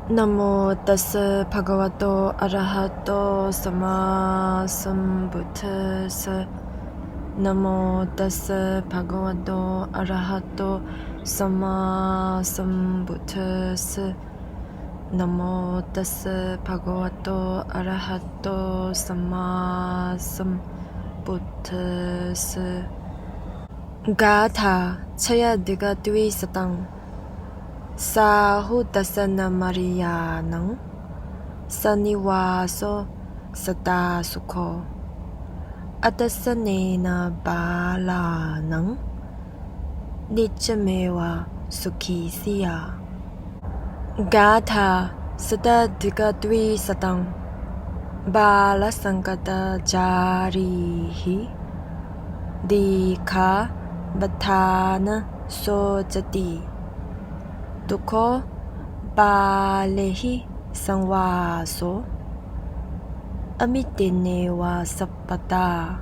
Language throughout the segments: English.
Namo tassa bhagavato arahato sama sambuddhassa. Namo tassa bhagavato arahato sama sambuddhassa. Namo tassa bhagavato arahato sama sambuddhassa. Gatha Chayadiga Dwi Satang Sahudasana Mariyanang Saniwaso Sada Sukho Atasanena Balanang Nichamewa Sukhi Siya. Gatha Sadadiga Dwi Satang Bala Sankata Jarihi Dikha Batana Sojati Dukho Balehi Sangwaso Amitinewa Sapata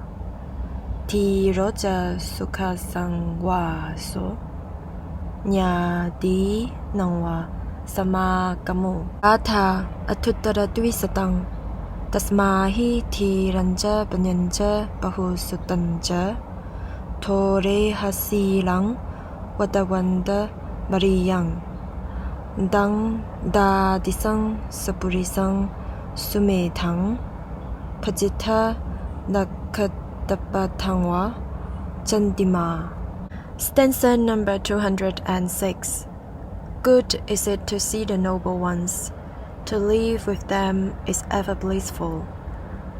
Tiroja Sukha Sangwaso Nyadi Nangwa Samakamu Atha Atuttara Dwisatang Tasmahi Tiranja Banyanja Bahusutanja Tore Hasilang Wadawanda Mariyang Dang Dadisang Sapurisang Sumetang Pajita Nakatapatangwa Chandima. Stanza number 206. Good is it to see the noble ones. To live with them is ever blissful.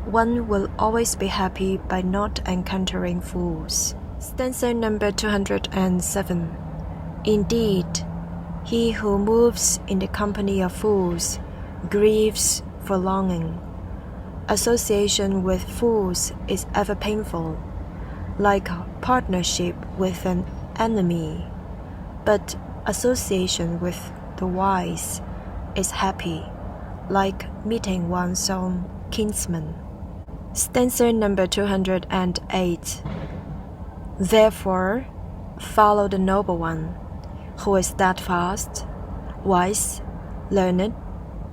One will always be happy by not encountering fools. Stanza number 207. Indeed, he who moves in the company of fools grieves for longing. Association with fools is ever painful, like partnership with an enemy. But association with the wise is happy, like meeting one's own kinsman. Stanza number 208. Therefore, follow the noble one, who is steadfast, wise, learned,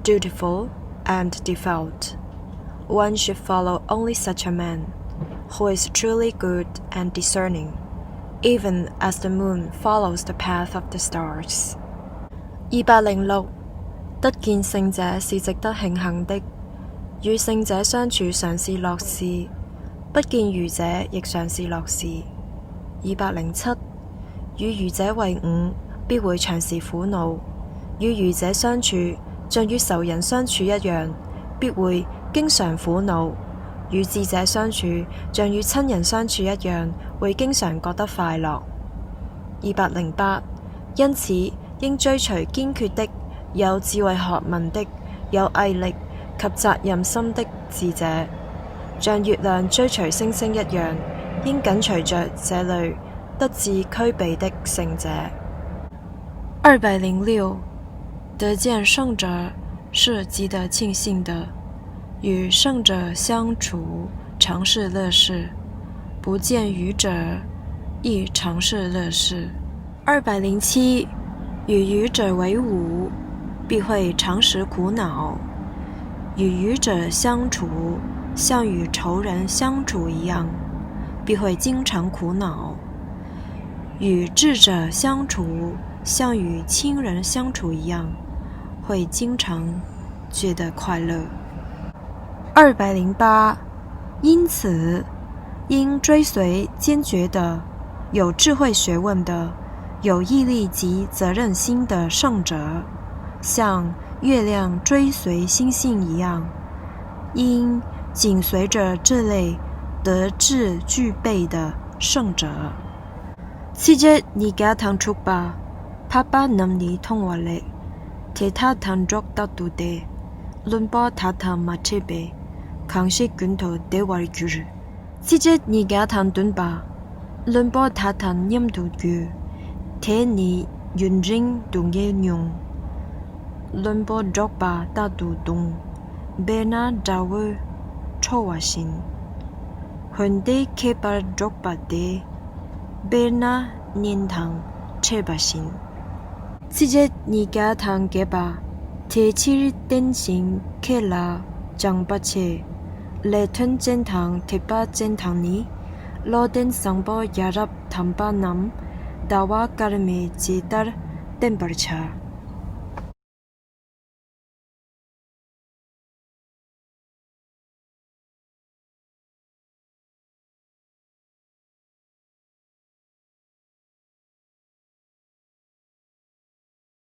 dutiful, and devout. One should follow only such a man, who is truly good and discerning, even as the moon follows the path of the stars. 206. 得見聖者是值得慶幸的，與聖者相處常是樂事，不見愚者亦常是樂事。207. 與愚者為伍，必會長時苦惱；與愚者相處，像與仇人相處一樣，必會經常苦惱；與智者相處，像與親人相處一樣，會經常覺得快樂。208. 因此，應追隨堅決的、有智慧學問的、有毅力及責任心的智者，像月亮追隨星星一樣，應緊隨着這類得志俱備的聖者。206. 得見聖者是值得慶幸的，與聖者相處常是樂事，不見愚者亦常是樂事。207. 與愚者為伍，必會常時苦惱；與愚者相處，像與仇人相處一樣，必會經常苦惱；與智者相處，像與親人相處一樣，會經常覺得快樂。208. 因此，應追隨堅決的、有智慧學問的、有毅力及責任心的聖者，像月亮追隨星星一樣，應緊隨着這類德智具備的聖者。7. 你家堂出吧，帕巴能你通話力，鐵他堂捉得到的，論波塔堂馬車唄，康熙卷頭的話句。7. 你家堂短吧，論波塔堂音度句。鐵你原人動嘢用，論波捉吧打度動，別那找我錯話先，混地開把捉吧的，別那年堂切吧先。7. 你家堂嘅吧， 제7 댄싱 켈라 장바체 레튼 젠탕 테파 젠탕니 러덴 상버 야랍 담바남 다와 까르메 제달 템퍼처